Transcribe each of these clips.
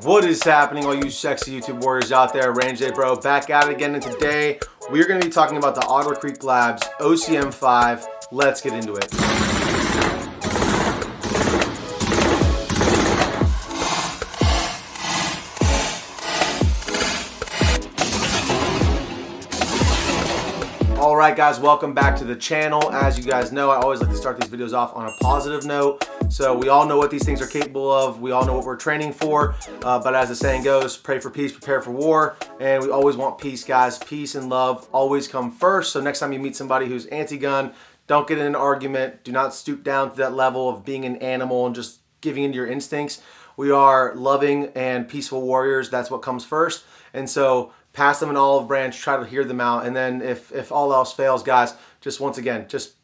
What is happening, all you sexy YouTube warriors out there? Range Day Bro back at it again, and today we're going to be talking about the Otter Labs OCM5. Let's get into it. Alright guys, welcome back to the channel. As you guys know, I always like to start these videos off on a positive note. So we all know what these things are capable of. We all know what we're training for. But as the saying goes, pray for peace, prepare for war. And we always want peace, guys. Peace and love always come first. So next time you meet somebody who's anti-gun, don't get in an argument. Do not stoop down to that level of being an animal and just giving into your instincts. We are loving and peaceful warriors. That's what comes first. And so pass them an olive branch, try to hear them out. And then if all else fails, guys, just once again, just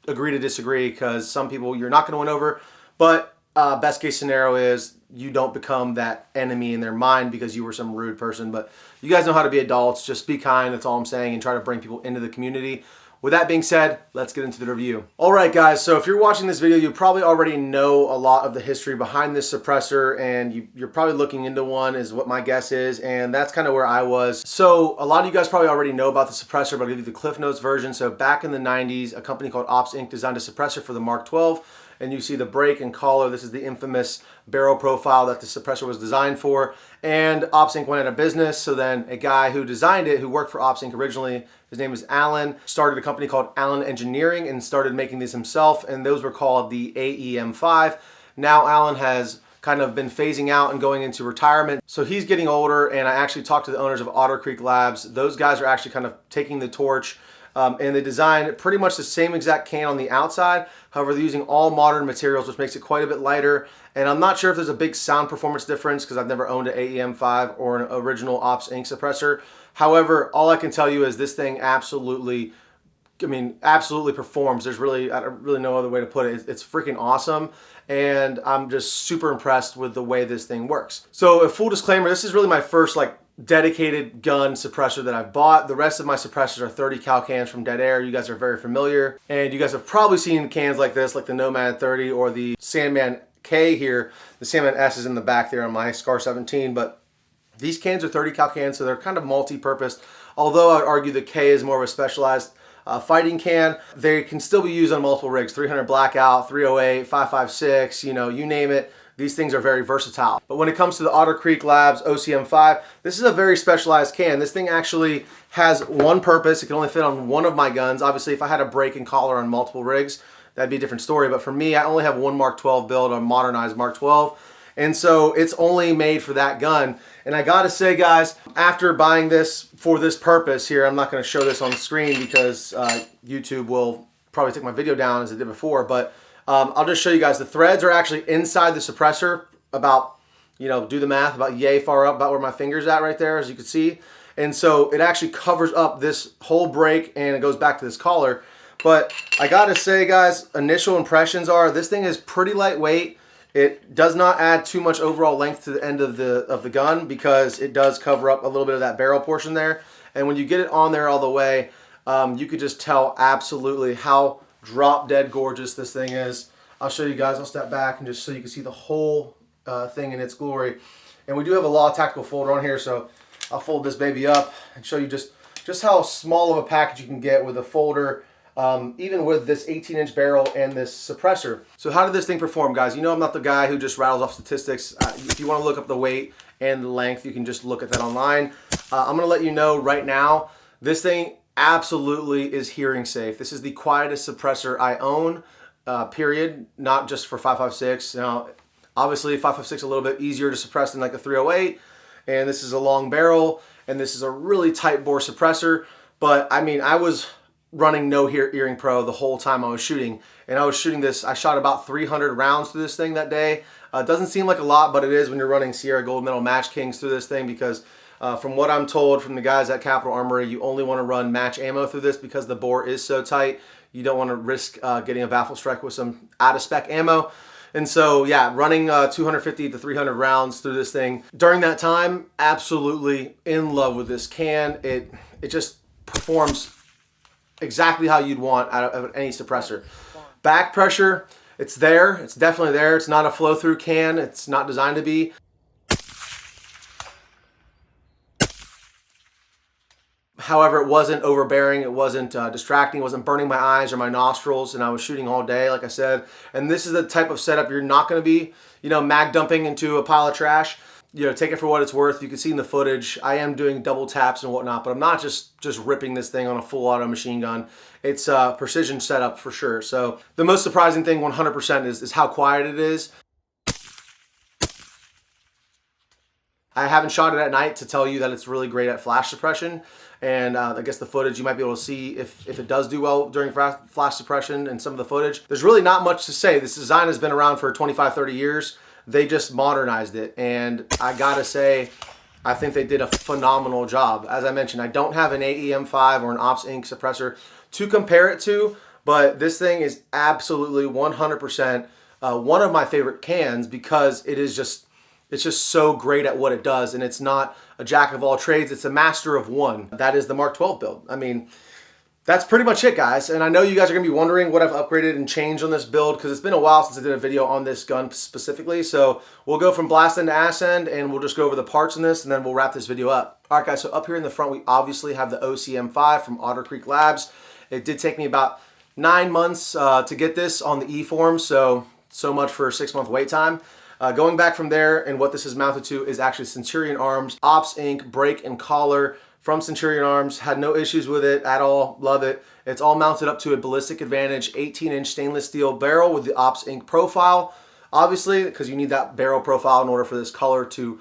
agree to disagree, because some people you're not going to win over. But best case scenario is you don't become that enemy in their mind because you were some rude person. But you guys know how to be adults. Just be kind. That's all I'm saying. And try to bring people into the community. With that being said, let's get into the review. All right, guys, so if you're watching this video, you probably already know a lot of the history behind this suppressor, and you're probably looking into one is what my guess is, and that's kind of where I was. So a lot of you guys probably already know about the suppressor, but I'll give you the Cliff Notes version. So back in the 90s, a company called Ops Inc. designed a suppressor for the Mark 12. And you see the brake and collar. This is the infamous barrel profile that the suppressor was designed for. And Ops Inc. went out of business. So then a guy who designed it, who worked for Ops Inc. originally, his name is Alan, started a company called Alan Engineering and started making these himself. And those were called the AEM5. Now Alan has kind of been phasing out and going into retirement. So he's getting older, and I actually talked to the owners of Otter Labs. Those guys are actually kind of taking the torch. And they designed pretty much the same exact can on the outside. However, they're using all modern materials, which makes it quite a bit lighter. And I'm not sure if there's a big sound performance difference because I've never owned an AEM5 or an original Ops Inc. suppressor. However, all I can tell you is this thing absolutely, absolutely performs. There's really, I don't really know other way to put it. It's freaking awesome. And I'm just super impressed with the way this thing works. So a full disclaimer, this is really my first dedicated gun suppressor that I've bought. The rest of my suppressors are 30 cal cans from Dead Air. You guys are very familiar. And you guys have probably seen cans like this, like the Nomad 30 or the Sandman K here. The Sandman S is in the back there on my Scar 17, but these cans are 30 cal cans, so they're kind of multi-purpose. Although I'd argue the K is more of a specialized fighting can. They can still be used on multiple rigs, 300 Blackout, 308, 556, you name it. These things are very versatile. But when it comes to the Otter Labs OCM5, this is a very specialized can. This thing actually has one purpose. It can only fit on one of my guns. Obviously, if I had a brake and collar on multiple rigs, that'd be a different story. But for me, I only have one Mark 12 build, a modernized Mark 12. And so it's only made for that gun. And I gotta say, guys, after buying this for this purpose here, I'm not gonna show this on the screen because YouTube will probably take my video down as it did before, but I'll just show you guys. The threads are actually inside the suppressor about, do the math, about yay far up, about where my finger's at right there, as you can see. And so it actually covers up this whole brake, and it goes back to this collar. But I gotta say, guys, initial impressions are this thing is pretty lightweight. It does not add too much overall length to the end of the gun because it does cover up a little bit of that barrel portion there. And when you get it on there all the way, you could just tell absolutely how drop dead gorgeous this thing is. I'll show you guys. I'll step back and just so you can see the whole thing in its glory. And we do have a Law Tactical folder on here, so I'll fold this baby up and show you just how small of a package you can get with a folder, even with this 18-inch barrel and this suppressor. So how did this thing perform, guys? I'm not the guy who just rattles off statistics. If you want to look up the weight and the length, you can just look at that online. I'm going to let you know right now, this thing absolutely is hearing safe. This is the quietest suppressor I own, period, not just for 556. Now, obviously 556 a little bit easier to suppress than like a 308, and this is a long barrel, and this is a really tight bore suppressor. But I was running no Earring Pro the whole time I was shooting, and I was shooting this. I shot about 300 rounds through this thing that day. It doesn't seem like a lot, but it is when you're running Sierra Gold Medal Match Kings through this thing, because from what I'm told from the guys at Capital Armory, you only want to run match ammo through this because the bore is so tight. You don't want to risk getting a baffle strike with some out-of-spec ammo. And so, yeah, running 250 to 300 rounds through this thing. During that time, absolutely in love with this can. It just performs exactly how you'd want out of any suppressor. Back pressure, it's there. It's definitely there. It's not a flow-through can. It's not designed to be. However, it wasn't overbearing, it wasn't distracting, it wasn't burning my eyes or my nostrils, and I was shooting all day, like I said. And this is the type of setup you're not gonna be, mag dumping into a pile of trash. Take it for what it's worth. You can see in the footage, I am doing double taps and whatnot, but I'm not just ripping this thing on a full auto machine gun. It's a precision setup for sure. So the most surprising thing 100% is how quiet it is. I haven't shot it at night to tell you that it's really great at flash suppression. And I guess the footage, you might be able to see if it does do well during flash suppression and some of the footage. There's really not much to say. This design has been around for 25, 30 years. They just modernized it. And I gotta say, I think they did a phenomenal job. As I mentioned, I don't have an OCM5 or an OCM5 suppressor to compare it to, but this thing is absolutely 100% one of my favorite cans because it's just so great at what it does, and it's not a jack of all trades, it's a master of one. That is the Mark 12 build. I mean, that's pretty much it, guys. And I know you guys are gonna be wondering what I've upgraded and changed on this build because it's been a while since I did a video on this gun specifically. So we'll go from blast end to ass end and we'll just go over the parts in this and then we'll wrap this video up. All right, guys, so up here in the front, we obviously have the OCM5 from Otter Labs. It did take me about 9 months to get this on the E-form, so much for a 6-month wait time. Going back from there, and what this is mounted to is actually Centurion Arms OCM5 brake and collar from Centurion Arms. Had no issues with it at all. Love it. It's all mounted up to a Ballistic Advantage 18-inch stainless steel barrel with the OCM5 profile. Obviously, because you need that barrel profile in order for this collar to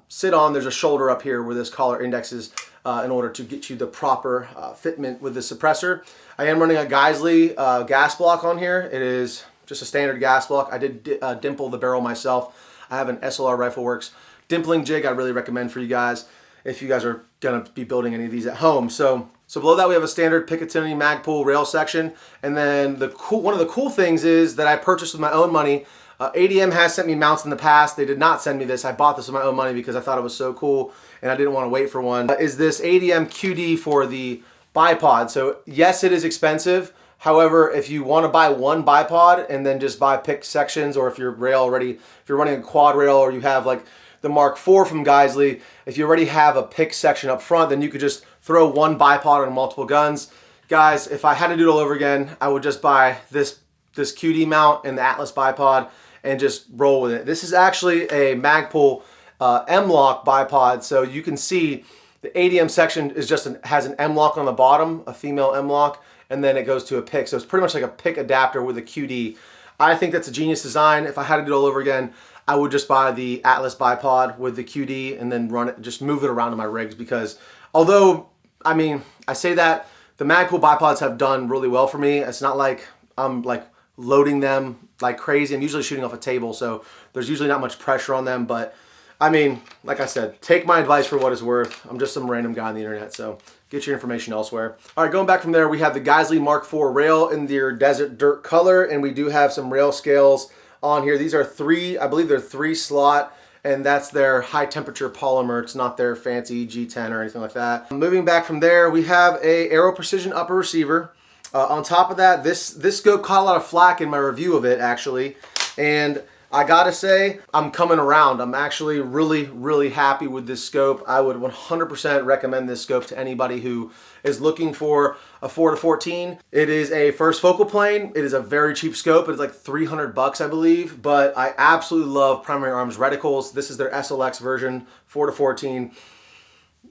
sit on. There's a shoulder up here where this collar indexes in order to get you the proper fitment with the suppressor. I am running a Geisley gas block on here. It is just a standard gas block. I did dimple the barrel myself. I have an SLR Rifle Works dimpling jig I really recommend for you guys if you guys are gonna be building any of these at home. So below that we have a standard Picatinny Magpul rail section, and then one of the cool things is that I purchased with my own money. ADM has sent me mounts in the past. They did not send me this. I bought this with my own money because I thought it was so cool and I didn't want to wait for one. Is this ADM QD for the bipod. So yes, it is expensive. However, if you want to buy one bipod and then just buy pick sections, or if you're running a quad rail, or you have like the Mark IV from Geisley, if you already have a pick section up front, then you could just throw one bipod on multiple guns. Guys, if I had to do it all over again, I would just buy this QD mount and the Atlas bipod and just roll with it. This is actually a Magpul M-lock bipod, so you can see the ADM section is has an M-lock on the bottom, a female M-lock, and then it goes to a pick. So it's pretty much like a pick adapter with a QD. I think that's a genius design. If I had to do it all over again, I would just buy the Atlas bipod with the QD and then run it, just move it around in my rigs, because although, I mean, I say that, the Magpul bipods have done really well for me. It's not like I'm like loading them like crazy. I'm usually shooting off a table, so there's usually not much pressure on them. But I mean, like I said, take my advice for what it's worth. I'm just some random guy on the internet, so get your information elsewhere. All right, going back from there, we have the Geisley Mark IV rail in their desert dirt color, and we do have some rail scales on here. These are I believe they're 3 slot, and that's their high temperature polymer. It's not their fancy G10 or anything like that. Moving back from there, we have a Aero Precision upper receiver. On top of that, this scope caught a lot of flack in my review of it, actually, and I gotta say, I'm coming around. I'm actually really, really happy with this scope. I would 100% recommend this scope to anybody who is looking for a 4-14. It is a first focal plane. It is a very cheap scope. It's like 300 bucks, I believe, but I absolutely love Primary Arms reticles. This is their SLX version, 4-14.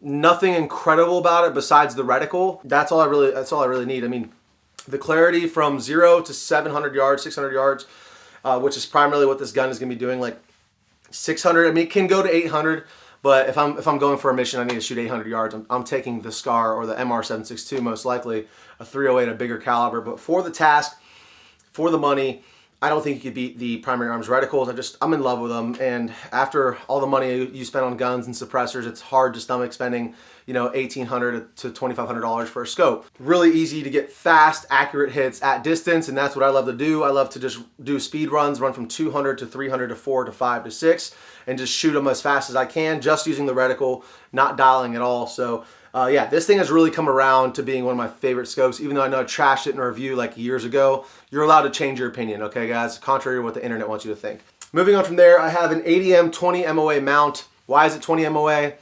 Nothing incredible about it besides the reticle. That's all I really need. I mean, the clarity from 0 to 700 yards, 600 yards, which is primarily what this gun is going to be doing, like 600. I mean, it can go to 800, but if I'm going for a mission, I need to shoot 800 yards. I'm taking the SCAR or the MR762, most likely a 308, a bigger caliber. But for the task, for the money, I don't think you could beat the Primary Arms reticles. I'm in love with them, and after all the money you spend on guns and suppressors, it's hard to stomach spending, you know, $1,800 to $2,500 for a scope. Really easy to get fast, accurate hits at distance, and that's what I love to do. I love to just do speed runs, run from 200 to 300 to 4 to 5 to 6, and just shoot them as fast as I can, just using the reticle, not dialing at all. So yeah, this thing has really come around to being one of my favorite scopes. Even though I know I trashed it in a review like years ago, you're allowed to change your opinion, okay guys? Contrary to what the internet wants you to think. Moving on from there, I have an ADM 20 MOA mount. Why is it 20 MOA?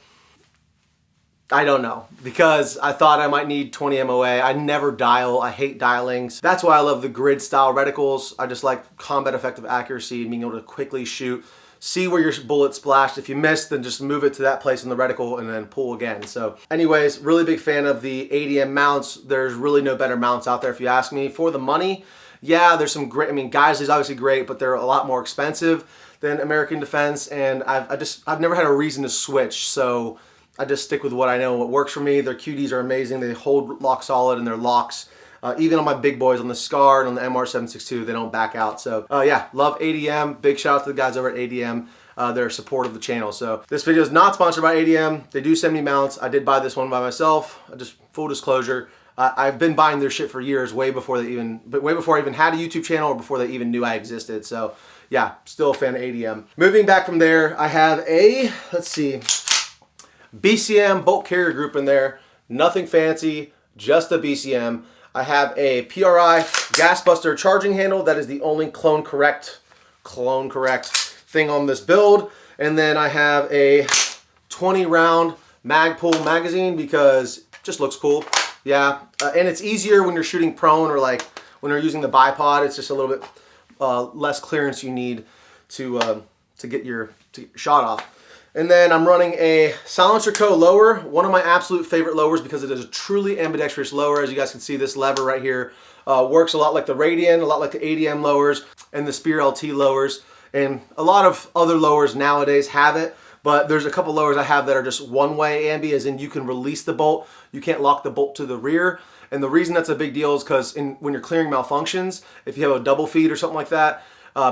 I don't know, because I thought I might need 20 MOA. I never dial. I hate dialing. So that's why I love the grid style reticles. I just like combat effective accuracy and being able to quickly shoot, see where your bullet splashed. If you missed, then just move it to that place in the reticle and then pull again. So anyways, really big fan of the ADM mounts. There's really no better mounts out there if you ask me. For the money, yeah, there's some great, I mean, Geisley is obviously great, but they're a lot more expensive than American Defense, and I've never had a reason to switch. So I just stick with what I know and what works for me. Their QDs are amazing. They hold lock solid, and their locks, even on my big boys, on the SCAR and on the MR762, they don't back out. So yeah, love ADM. Big shout out to the guys over at ADM. They're a support of the channel. So this video is not sponsored by ADM. They do send me mounts. I did buy this one by myself. Just full disclosure. I've been buying their shit for years, way before I even had a YouTube channel or before they even knew I existed. So yeah, still a fan of ADM. Moving back from there, I have a, let's see, BCM bolt carrier group in there. Nothing fancy, just a BCM. I have a PRI gas buster charging handle. That is the only clone correct thing on this build. And then I have a 20 round Magpul magazine because it just looks cool. Yeah, and it's easier when you're shooting prone, or like when you're using the bipod. It's just a little bit less clearance you need to get your shot off. And then I'm running a Silencer Co. lower, one of my absolute favorite lowers because it is a truly ambidextrous lower. As you guys can see, this lever right here works a lot like the Radian, a lot like the ADM lowers and the Spear LT lowers. And a lot of other lowers nowadays have it, but there's a couple lowers I have that are just one-way ambi, as in you can release the bolt. You can't lock the bolt to the rear. And the reason that's a big deal is because when you're clearing malfunctions, if you have a double feed or something like that,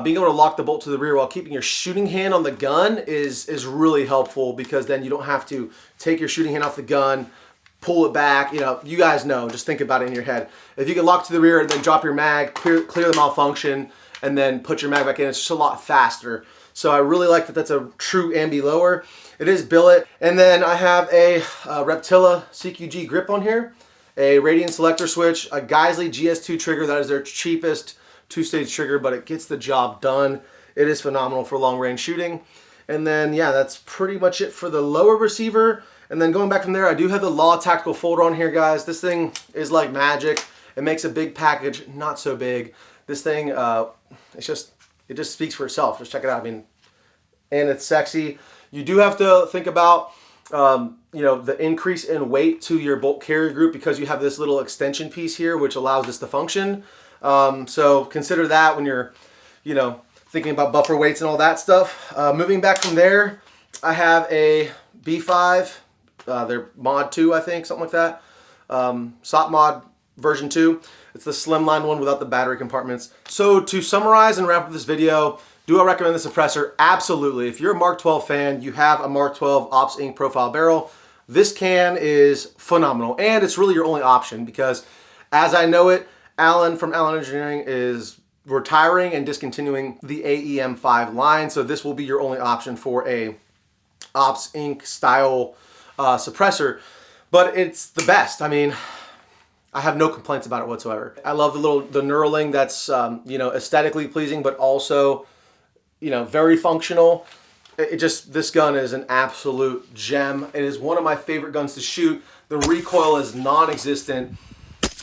being able to lock the bolt to the rear while keeping your shooting hand on the gun is really helpful, because then you don't have to take your shooting hand off the gun, pull it back. You know, you guys know, just think about it in your head. If you can lock to the rear and then drop your mag, clear the malfunction, and then put your mag back in, it's just a lot faster. So I really like that that's a true ambi lower. It is billet. And then I have a Reptilla CQG grip on here, a Radian selector switch, a Geisley GS2 trigger. That is their cheapest two-stage trigger, but it gets the job done. It is phenomenal for long-range shooting. And then, yeah, that's pretty much it for the lower receiver. And then going back from there, I do have the Law Tactical folder on here, guys. This thing is like magic. It makes a big package not so big. This thing, it just speaks for itself. Just check it out. I mean, and it's sexy. You do have to think about, you know, the increase in weight to your bolt carrier group, because you have this little extension piece here, which allows this to function. So consider that when you're, you know, thinking about buffer weights and all that stuff. Moving back from there, I have a B5, they're mod 2, I think, something like that. SOP mod version 2. It's the slimline one without the battery compartments. So to summarize and wrap up this video, do I recommend the suppressor? Absolutely. If you're a Mark 12 fan, you have a Mark 12 Ops Inc. profile barrel, this can is phenomenal. And it's really your only option, because as I know it, Alan from Allen Engineering is retiring and discontinuing the AEM5 line. So this will be your only option for a Ops Inc. style suppressor. But it's the best. I mean, I have no complaints about it whatsoever. I love the knurling that's, you know, aesthetically pleasing, but also, you know, very functional. This gun is an absolute gem. It is one of my favorite guns to shoot. The recoil is non-existent,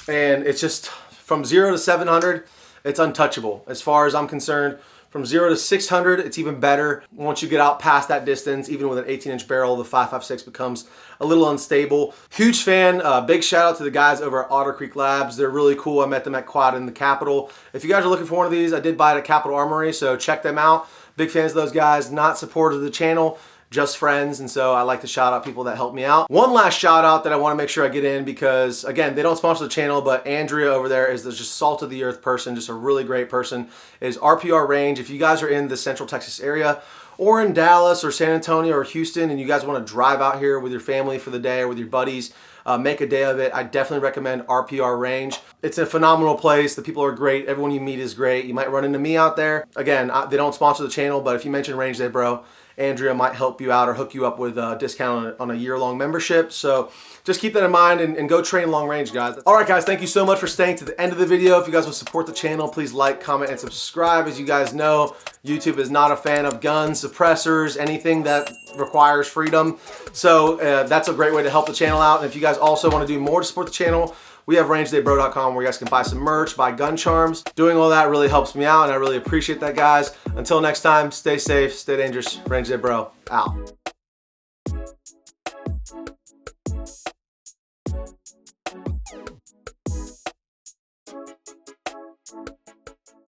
and it's just, from 0 to 700, it's untouchable. As far as I'm concerned, from 0 to 600, it's even better. Once you get out past that distance, even with an 18-inch barrel, the 5.56 becomes a little unstable. Huge fan. Big shout out to the guys over at Otter Creek Labs. They're really cool. I met them at Quad in the Capitol. If you guys are looking for one of these, I did buy it at Capitol Armory, so check them out. Big fans of those guys. Not supporters of the channel, just friends, and so I like to shout out people that help me out. One last shout out that I want to make sure I get in, because again, they don't sponsor the channel, but Andrea over there is the just salt of the earth person, just a really great person, is RPR Range. If you guys are in the Central Texas area, or in Dallas or San Antonio or Houston, and you guys want to drive out here with your family for the day or with your buddies, make a day of it, I definitely recommend RPR Range. It's a phenomenal place. The people are great. Everyone you meet is great. You might run into me out there. Again, they don't sponsor the channel, but if you mention Range Day Bro, Andrea might help you out or hook you up with a discount on a year-long membership. So just keep that in mind and go train long range, guys. All right, guys, thank you so much for staying to the end of the video. If you guys want to support the channel, please like, comment, and subscribe. As you guys know, YouTube is not a fan of guns, suppressors, anything that requires freedom. So that's a great way to help the channel out. And if you guys also want to do more to support the channel, we have rangedaybro.com where you guys can buy some merch, buy gun charms. Doing all that really helps me out, and I really appreciate that, guys. Until next time, stay safe, stay dangerous. Range Day Bro, out.